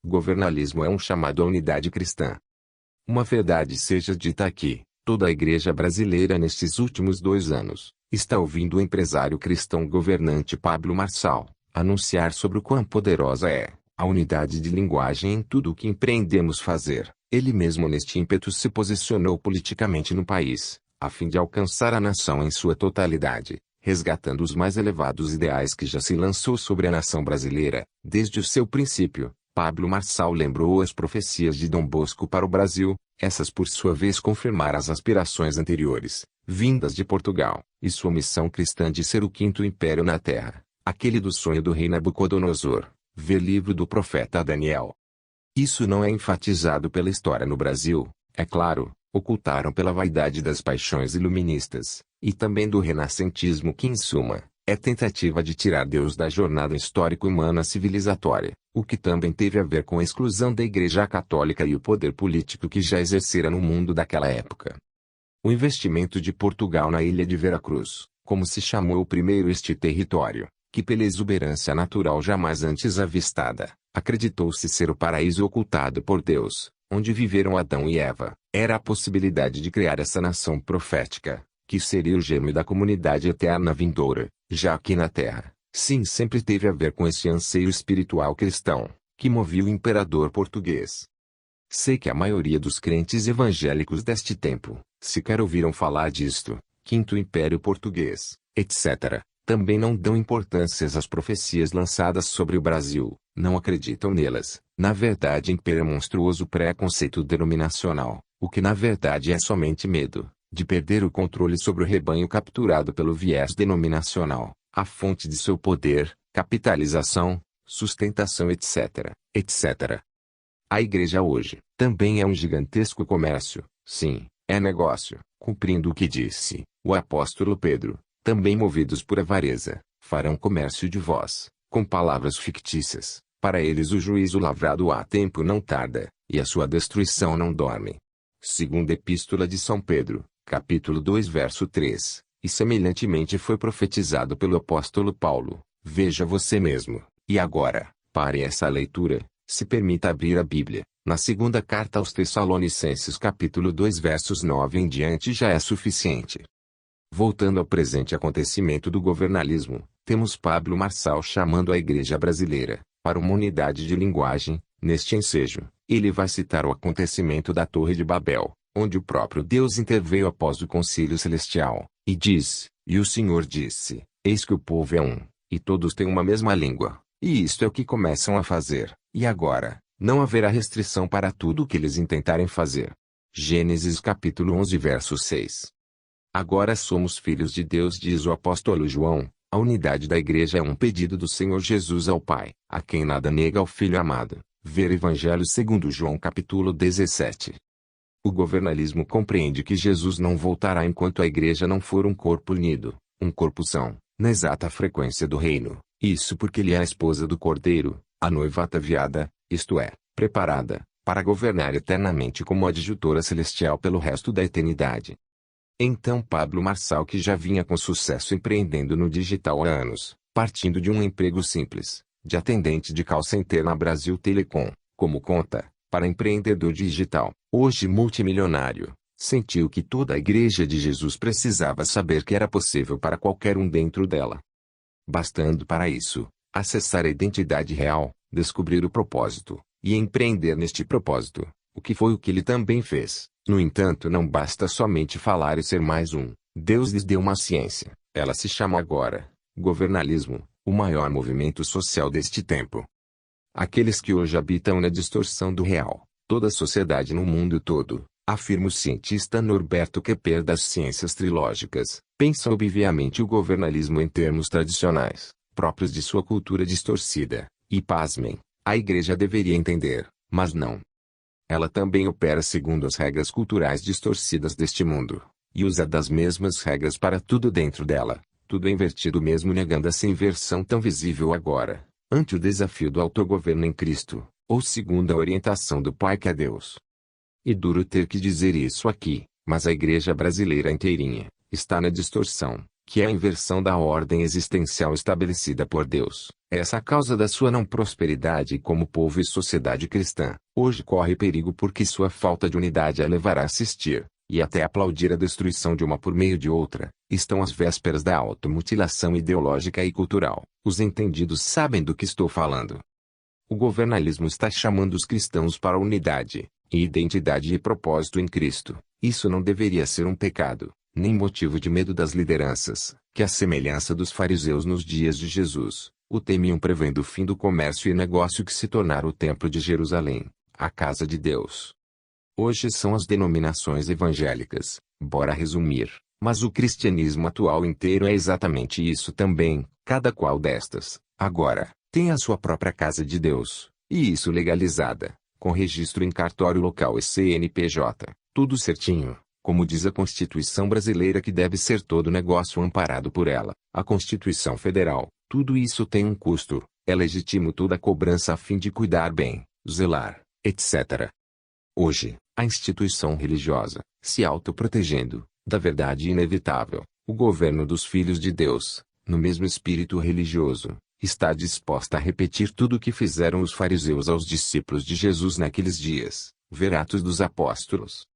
Governalismo é um chamado à unidade cristã. Uma verdade seja dita aqui: toda a igreja brasileira nestes últimos 2 anos está ouvindo o empresário cristão governante Pablo Marçal anunciar sobre o quão poderosa é a unidade de linguagem em tudo o que empreendemos fazer. Ele mesmo neste ímpeto se posicionou politicamente no país, a fim de alcançar a nação em sua totalidade, resgatando os mais elevados ideais que já se lançou sobre a nação brasileira. Desde o seu princípio, Pablo Marçal lembrou as profecias de Dom Bosco para o Brasil, essas por sua vez confirmaram as aspirações anteriores, vindas de Portugal, e sua missão cristã de ser o quinto império na Terra, aquele do sonho do rei Nabucodonosor. Vê livro do profeta Daniel. Isso não é enfatizado pela história no Brasil, é claro, ocultaram pela vaidade das paixões iluministas, e também do renascentismo que em suma, é tentativa de tirar Deus da jornada histórico-humana civilizatória, o que também teve a ver com a exclusão da Igreja Católica e o poder político que já exercera no mundo daquela época. O investimento de Portugal na ilha de Veracruz, como se chamou primeiro este território, que pela exuberância natural jamais antes avistada, acreditou-se ser o paraíso ocultado por Deus, onde viveram Adão e Eva, era a possibilidade de criar essa nação profética, que seria o germe da comunidade eterna vindoura, já aqui na Terra. Sim, sempre teve a ver com esse anseio espiritual cristão, que movia o imperador português. Sei que a maioria dos crentes evangélicos deste tempo, sequer ouviram falar disto, Quinto Império Português, etc., também não dão importância às profecias lançadas sobre o Brasil, não acreditam nelas. Na verdade impera monstruoso preconceito denominacional, o que na verdade é somente medo de perder o controle sobre o rebanho capturado pelo viés denominacional, a fonte de seu poder, capitalização, sustentação etc., etc. A igreja hoje também é um gigantesco comércio, sim, é negócio, cumprindo o que disse o apóstolo Pedro. Também movidos por avareza, farão comércio de vós, com palavras fictícias. Para eles o juízo lavrado há tempo não tarda, e a sua destruição não dorme. Segunda Epístola de São Pedro, capítulo 2 verso 3, e semelhantemente foi profetizado pelo apóstolo Paulo. Veja você mesmo, e agora, pare essa leitura, se permita abrir a Bíblia, na segunda carta aos Tessalonicenses capítulo 2 versos 9 em diante já é suficiente. Voltando ao presente acontecimento do governalismo, temos Pablo Marçal chamando a igreja brasileira, para uma unidade de linguagem. Neste ensejo, ele vai citar o acontecimento da Torre de Babel, onde o próprio Deus interveio após o concílio celestial, e diz: e o Senhor disse, eis que o povo é um, e todos têm uma mesma língua, e isto é o que começam a fazer, e agora, não haverá restrição para tudo o que eles intentarem fazer. Gênesis capítulo 11 verso 6. Agora somos filhos de Deus, diz o apóstolo João. A unidade da igreja é um pedido do Senhor Jesus ao Pai, a quem nada nega ao Filho amado. Ver Evangelho segundo João capítulo 17. O governalismo compreende que Jesus não voltará enquanto a igreja não for um corpo unido, um corpo são, na exata frequência do reino. Isso porque ele é a esposa do Cordeiro, a noiva ataviada, isto é, preparada, para governar eternamente como adjutora celestial pelo resto da eternidade. Então Pablo Marçal, que já vinha com sucesso empreendendo no digital há anos, partindo de um emprego simples, de atendente de call center na Brasil Telecom, como conta, para empreendedor digital, hoje multimilionário, sentiu que toda a Igreja de Jesus precisava saber que era possível para qualquer um dentro dela. Bastando para isso, acessar a identidade real, descobrir o propósito, e empreender neste propósito, o que foi o que ele também fez. No entanto, não basta somente falar e ser mais um. Deus lhes deu uma ciência. Ela se chama agora governalismo, o maior movimento social deste tempo. Aqueles que hoje habitam na distorção do real, toda a sociedade no mundo todo, afirma o cientista Norberto Kepler das ciências trilógicas, pensam obviamente o governalismo em termos tradicionais, próprios de sua cultura distorcida, e pasmem, a igreja deveria entender, mas não. Ela também opera segundo as regras culturais distorcidas deste mundo, e usa das mesmas regras para tudo dentro dela, tudo invertido mesmo negando essa inversão tão visível agora, ante o desafio do autogoverno em Cristo, ou segundo a orientação do Pai que é Deus. E duro ter que dizer isso aqui, mas a igreja brasileira inteirinha, está na distorção, que é a inversão da ordem existencial estabelecida por Deus. Essa causa da sua não prosperidade como povo e sociedade cristã, hoje corre perigo porque sua falta de unidade a levará a assistir, e até aplaudir a destruição de uma por meio de outra, estão às vésperas da automutilação ideológica e cultural. Os entendidos sabem do que estou falando. O governalismo está chamando os cristãos para a unidade, e identidade e propósito em Cristo. Isso não deveria ser um pecado, nem motivo de medo das lideranças, que à semelhança dos fariseus nos dias de Jesus, o temiam prevendo o fim do comércio e negócio que se tornara o templo de Jerusalém, a casa de Deus. Hoje são as denominações evangélicas, bora resumir, mas o cristianismo atual inteiro é exatamente isso também, cada qual destas, agora, tem a sua própria casa de Deus, e isso legalizada, com registro em cartório local e CNPJ, tudo certinho. Como diz a Constituição brasileira que deve ser todo negócio amparado por ela, a Constituição Federal, tudo isso tem um custo, é legítimo toda a cobrança a fim de cuidar bem, zelar, etc. Hoje, a instituição religiosa, se autoprotegendo, da verdade inevitável, o governo dos filhos de Deus, no mesmo espírito religioso, está disposta a repetir tudo o que fizeram os fariseus aos discípulos de Jesus naqueles dias, ver Atos dos Apóstolos.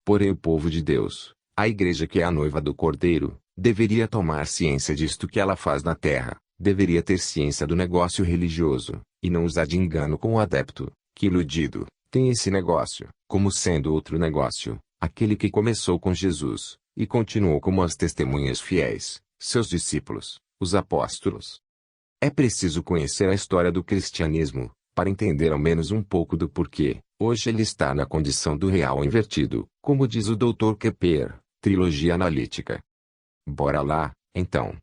Porém o povo de Deus, a igreja que é a noiva do Cordeiro, deveria tomar ciência disto que ela faz na terra, deveria ter ciência do negócio religioso, e não usar de engano com o adepto, que iludido, tem esse negócio, como sendo outro negócio, aquele que começou com Jesus, e continuou como as testemunhas fiéis, seus discípulos, os apóstolos. É preciso conhecer a história do cristianismo, para entender ao menos um pouco do porquê, hoje ele está na condição do real invertido, como diz o Dr. Kepler, Trilogia Analítica. Bora lá, então.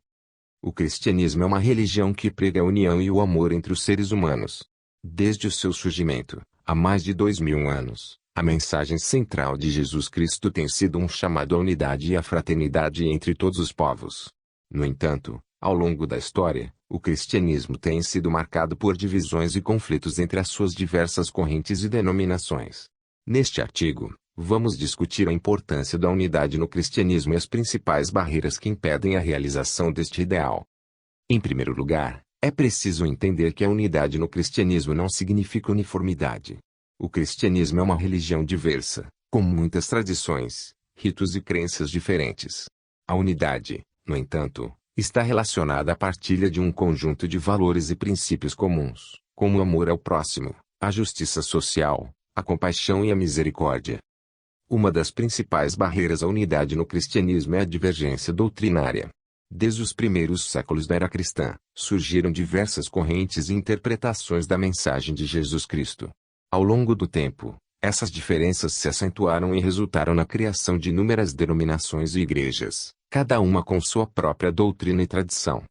O cristianismo é uma religião que prega a união e o amor entre os seres humanos. Desde o seu surgimento, há mais de 2000 anos, a mensagem central de Jesus Cristo tem sido um chamado à unidade e à fraternidade entre todos os povos. No entanto, ao longo da história, o cristianismo tem sido marcado por divisões e conflitos entre as suas diversas correntes e denominações. Neste artigo, vamos discutir a importância da unidade no cristianismo e as principais barreiras que impedem a realização deste ideal. Em primeiro lugar, é preciso entender que a unidade no cristianismo não significa uniformidade. O cristianismo é uma religião diversa, com muitas tradições, ritos e crenças diferentes. A unidade, no entanto, está relacionada à partilha de um conjunto de valores e princípios comuns, como o amor ao próximo, a justiça social, a compaixão e a misericórdia. Uma das principais barreiras à unidade no cristianismo é a divergência doutrinária. Desde os primeiros séculos da era cristã, surgiram diversas correntes e interpretações da mensagem de Jesus Cristo. Ao longo do tempo, essas diferenças se acentuaram e resultaram na criação de inúmeras denominações e igrejas, cada uma com sua própria doutrina e tradição.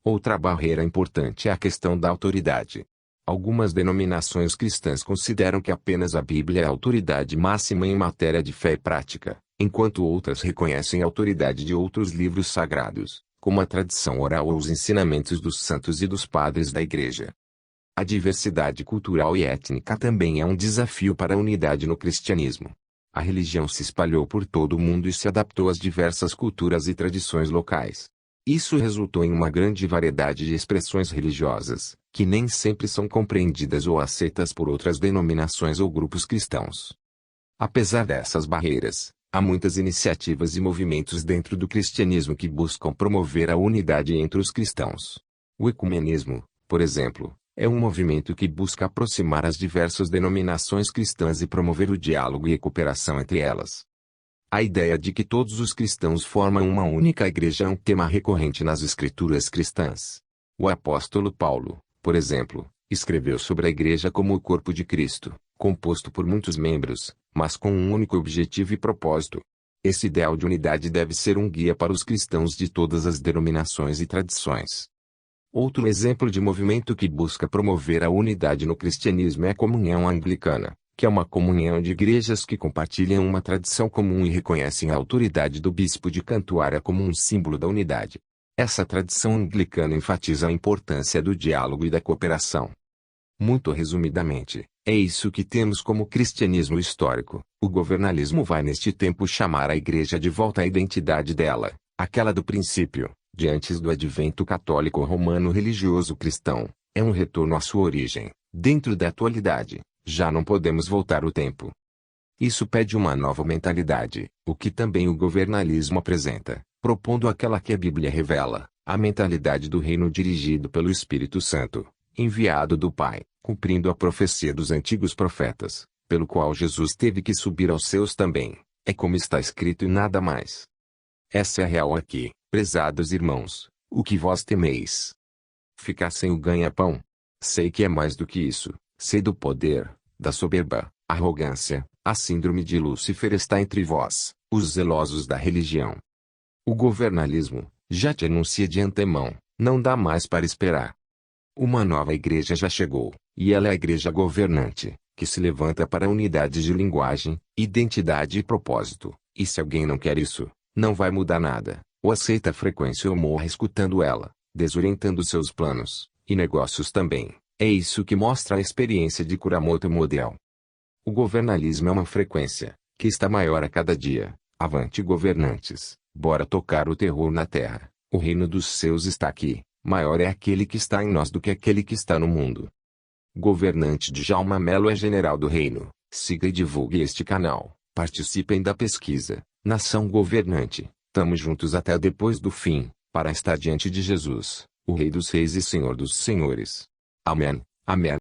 Outra barreira importante é a questão da autoridade. Algumas denominações cristãs consideram que apenas a Bíblia é a autoridade máxima em matéria de fé e prática, enquanto outras reconhecem a autoridade de outros livros sagrados, como a tradição oral ou os ensinamentos dos santos e dos padres da Igreja. A diversidade cultural e étnica também é um desafio para a unidade no cristianismo. A religião se espalhou por todo o mundo e se adaptou às diversas culturas e tradições locais. Isso resultou em uma grande variedade de expressões religiosas, que nem sempre são compreendidas ou aceitas por outras denominações ou grupos cristãos. Apesar dessas barreiras, há muitas iniciativas e movimentos dentro do cristianismo que buscam promover a unidade entre os cristãos. O ecumenismo, por exemplo, é um movimento que busca aproximar as diversas denominações cristãs e promover o diálogo e a cooperação entre elas. A ideia de que todos os cristãos formam uma única igreja é um tema recorrente nas escrituras cristãs. O apóstolo Paulo, por exemplo, escreveu sobre a igreja como o corpo de Cristo, composto por muitos membros, mas com um único objetivo e propósito. Esse ideal de unidade deve ser um guia para os cristãos de todas as denominações e tradições. Outro exemplo de movimento que busca promover a unidade no cristianismo é a comunhão anglicana, que é uma comunhão de igrejas que compartilham uma tradição comum e reconhecem a autoridade do bispo de Cantuária como um símbolo da unidade. Essa tradição anglicana enfatiza a importância do diálogo e da cooperação. Muito resumidamente, é isso que temos como cristianismo histórico. O governalismo vai neste tempo chamar a igreja de volta à identidade dela, Aquela do princípio, de antes do advento católico romano religioso cristão, é um retorno à sua origem. Dentro da atualidade, já não podemos voltar o tempo. Isso pede uma nova mentalidade, o que também o governalismo apresenta, propondo aquela que a Bíblia revela, a mentalidade do reino dirigido pelo Espírito Santo, enviado do Pai, cumprindo a profecia dos antigos profetas, pelo qual Jesus teve que subir aos céus também, é como está escrito e nada mais. Essa é a real aqui, prezados irmãos, o que vós temeis. Ficar sem o ganha-pão? Sei que é mais do que isso, sei do poder, da soberba, arrogância, a síndrome de Lúcifer está entre vós, os zelosos da religião. O governalismo, já te anuncia de antemão, não dá mais para esperar. Uma nova igreja já chegou, e ela é a igreja governante, que se levanta para a unidade de linguagem, identidade e propósito, e se alguém não quer isso, não vai mudar nada, ou aceita a frequência ou morre escutando ela, desorientando seus planos, e negócios também. É isso que mostra a experiência de Kuramoto Model. O governalismo é uma frequência, que está maior a cada dia. Avante governantes, bora tocar o terror na terra, o reino dos céus está aqui, maior é aquele que está em nós do que aquele que está no mundo. Governante Djalma Mello é general do reino, siga e divulgue este canal, participem da pesquisa, nação governante, tamo juntos até depois do fim, para estar diante de Jesus, o Rei dos Reis e Senhor dos Senhores. Amém. Amém.